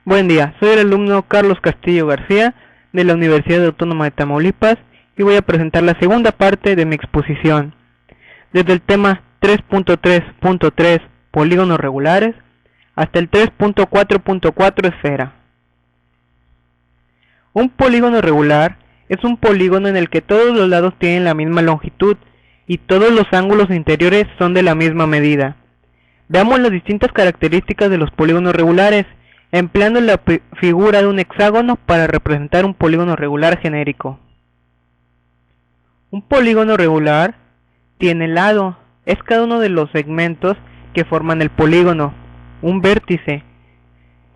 Buen día, soy el alumno Carlos Castillo García de la Universidad Autónoma de Tamaulipas y voy a presentar la segunda parte de mi exposición. Desde el tema 3.3.3 polígonos regulares hasta el 3.4.4 esfera. Un polígono regular es un polígono en el que todos los lados tienen la misma longitud y todos los ángulos interiores son de la misma medida. Veamos las distintas características de los polígonos regulares, empleando la figura de un hexágono para representar un polígono regular genérico. Un polígono regular tiene lado, es cada uno de los segmentos que forman el polígono. Un vértice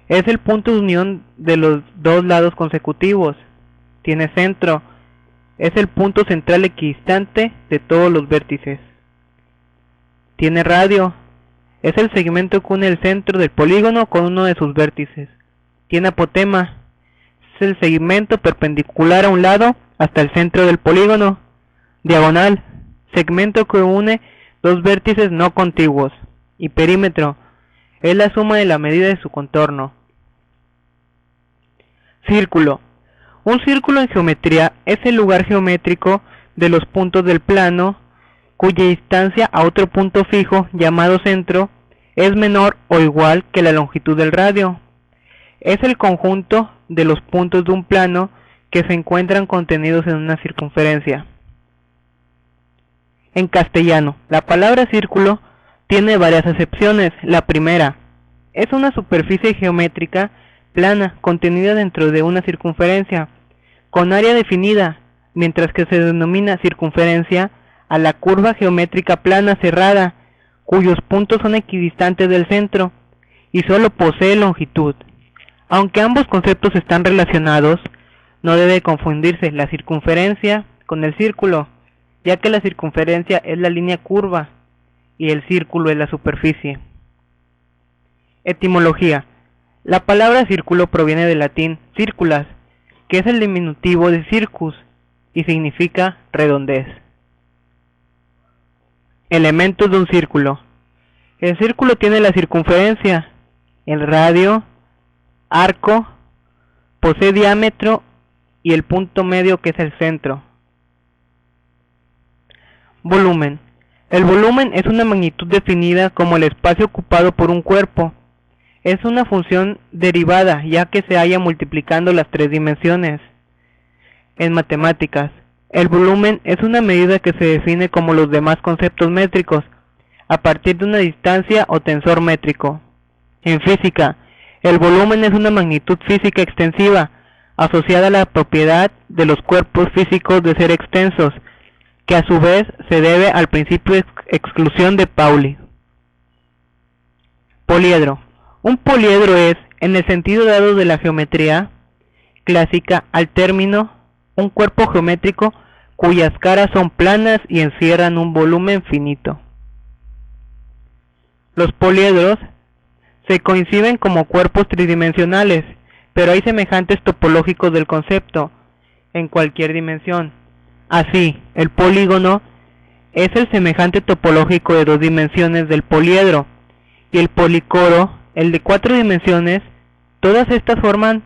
es el punto de unión de los dos lados consecutivos. Tiene centro, es el punto central equidistante de todos los vértices. Tiene radio, es el segmento que une el centro del polígono con uno de sus vértices. Tiene apotema, es el segmento perpendicular a un lado hasta el centro del polígono. Diagonal, segmento que une dos vértices no contiguos. Y perímetro, es la suma de la medida de su contorno. Círculo. Un círculo en geometría es el lugar geométrico de los puntos del plano cuya distancia a otro punto fijo llamado centro es menor o igual que la longitud del radio. Es el conjunto de los puntos de un plano que se encuentran contenidos en una circunferencia. En castellano, la palabra círculo tiene varias acepciones. La primera, es una superficie geométrica plana contenida dentro de una circunferencia, con área definida, mientras que se denomina circunferencia a la curva geométrica plana cerrada, cuyos puntos son equidistantes del centro y solo posee longitud. Aunque ambos conceptos están relacionados, no debe confundirse la circunferencia con el círculo, ya que la circunferencia es la línea curva y el círculo es la superficie. Etimología. La palabra círculo proviene del latín circulas, que es el diminutivo de circus y significa redondez. Elementos de un círculo. El círculo tiene la circunferencia, el radio, arco, posee diámetro y el punto medio que es el centro. Volumen. El volumen es una magnitud definida como el espacio ocupado por un cuerpo. Es una función derivada ya que se halla multiplicando las tres dimensiones. En matemáticas, el volumen es una medida que se define como los demás conceptos métricos, a partir de una distancia o tensor métrico. En física, el volumen es una magnitud física extensiva, asociada a la propiedad de los cuerpos físicos de ser extensos, que a su vez se debe al principio de exclusión de Pauli. Poliedro. Un poliedro es, en el sentido dado de la geometría clásica al término, un cuerpo geométrico cuyas caras son planas y encierran un volumen finito. Los poliedros se conciben como cuerpos tridimensionales, pero hay semejantes topológicos del concepto en cualquier dimensión. Así, el polígono es el semejante topológico de dos dimensiones del poliedro, y el policoro, el de cuatro dimensiones. Todas estas formas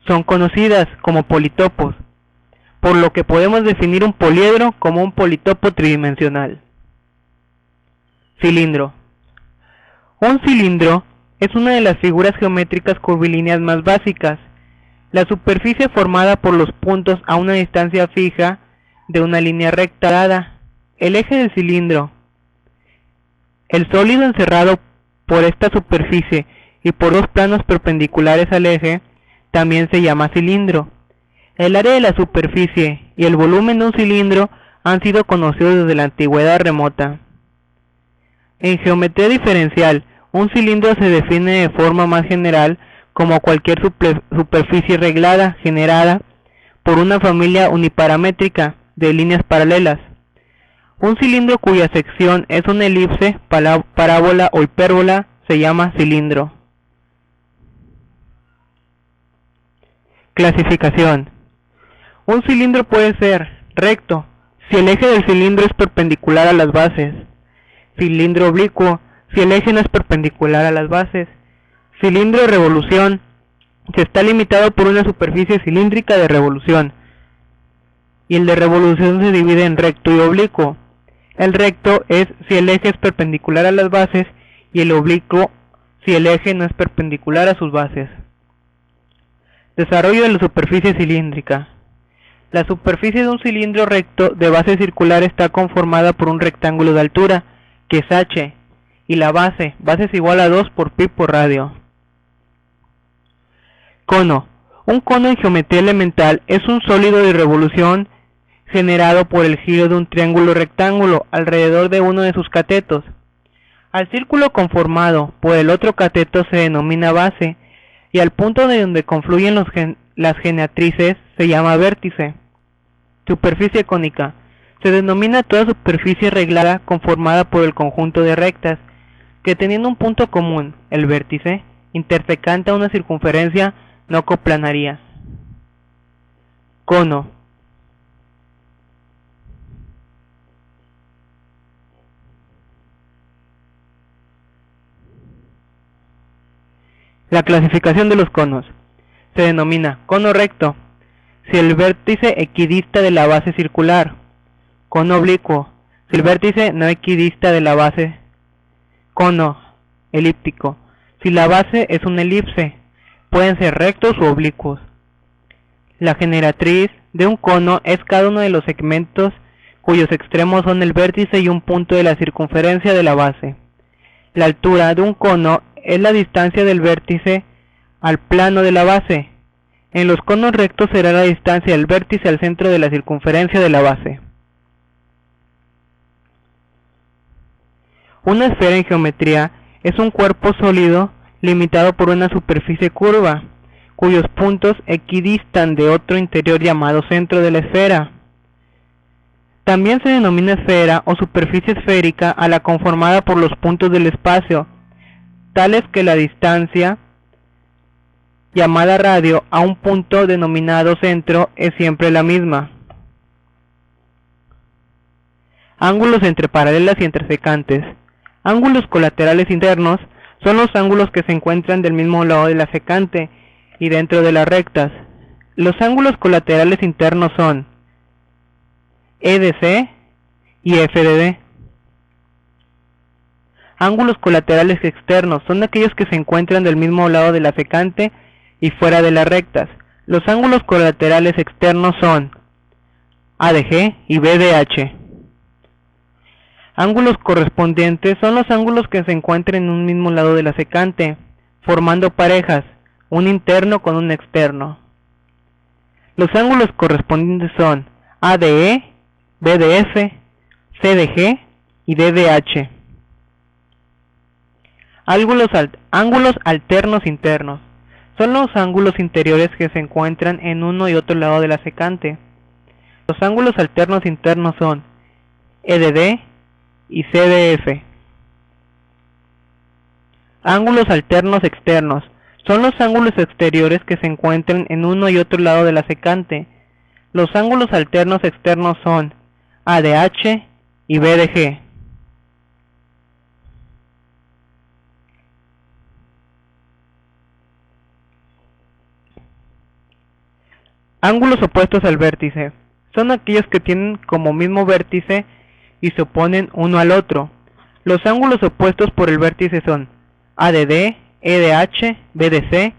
son conocidas como politopos, por lo que podemos definir un poliedro como un politopo tridimensional. Cilindro. Un cilindro es una de las figuras geométricas curvilíneas más básicas. La superficie formada por los puntos a una distancia fija de una línea recta dada. El eje del cilindro. El sólido encerrado por esta superficie y por dos planos perpendiculares al eje también se llama cilindro. El área de la superficie y el volumen de un cilindro han sido conocidos desde la antigüedad remota. En geometría diferencial, un cilindro se define de forma más general como cualquier superficie reglada generada por una familia uniparamétrica de líneas paralelas. Un cilindro cuya sección es una elipse, parábola o hipérbola se llama cilindro. Clasificación. Un cilindro puede ser recto si el eje del cilindro es perpendicular a las bases, cilindro oblicuo si el eje no es perpendicular a las bases, cilindro de revolución se está limitado por una superficie cilíndrica de revolución, y el de revolución se divide en recto y oblicuo. El recto es si el eje es perpendicular a las bases y el oblicuo si el eje no es perpendicular a sus bases. Desarrollo de la superficie cilíndrica. La superficie de un cilindro recto de base circular está conformada por un rectángulo de altura, que es h, y la base es igual a 2 por pi por radio. Cono. Un cono en geometría elemental es un sólido de revolución generado por el giro de un triángulo rectángulo alrededor de uno de sus catetos. Al círculo conformado por el otro cateto se denomina base, y al punto de donde confluyen las geneatrices se llama vértice. Superficie cónica. Se denomina toda superficie reglada conformada por el conjunto de rectas, que teniendo un punto común, el vértice, intersecante a una circunferencia no coplanaria. Cono. La clasificación de los conos. Se denomina cono recto si el vértice equidista de la base circular. Cono oblicuo si el vértice no equidista de la base. Cono elíptico si la base es una elipse. Pueden ser rectos u oblicuos. La generatriz de un cono es cada uno de los segmentos cuyos extremos son el vértice y un punto de la circunferencia de la base. La altura de un cono es la distancia del vértice al plano de la base. En los conos rectos será la distancia del vértice al centro de la circunferencia de la base. Una esfera en geometría es un cuerpo sólido limitado por una superficie curva, cuyos puntos equidistan de otro interior llamado centro de la esfera. También se denomina esfera o superficie esférica a la conformada por los puntos del espacio, tales que la distancia, llamada radio, a un punto denominado centro es siempre la misma. Ángulos entre paralelas y intersecantes. Ángulos colaterales internos son los ángulos que se encuentran del mismo lado de la secante y dentro de las rectas. Los ángulos colaterales internos son EDC y FDD. Ángulos colaterales externos son aquellos que se encuentran del mismo lado de la secante y fuera de las rectas. Los ángulos colaterales externos son ADG y BDH. Ángulos correspondientes son los ángulos que se encuentran en un mismo lado de la secante, formando parejas, un interno con un externo. Los ángulos correspondientes son ADE, BDF, CDG y DDH. Ángulos alternos internos son los ángulos interiores que se encuentran en uno y otro lado de la secante. Los ángulos alternos internos son EDD y CDF. Ángulos alternos externos son los ángulos exteriores que se encuentran en uno y otro lado de la secante. Los ángulos alternos externos son ADH y BDG. Ángulos opuestos al vértice son aquellos que tienen como mismo vértice y se oponen uno al otro. Los ángulos opuestos por el vértice son ADD, EDH, BDC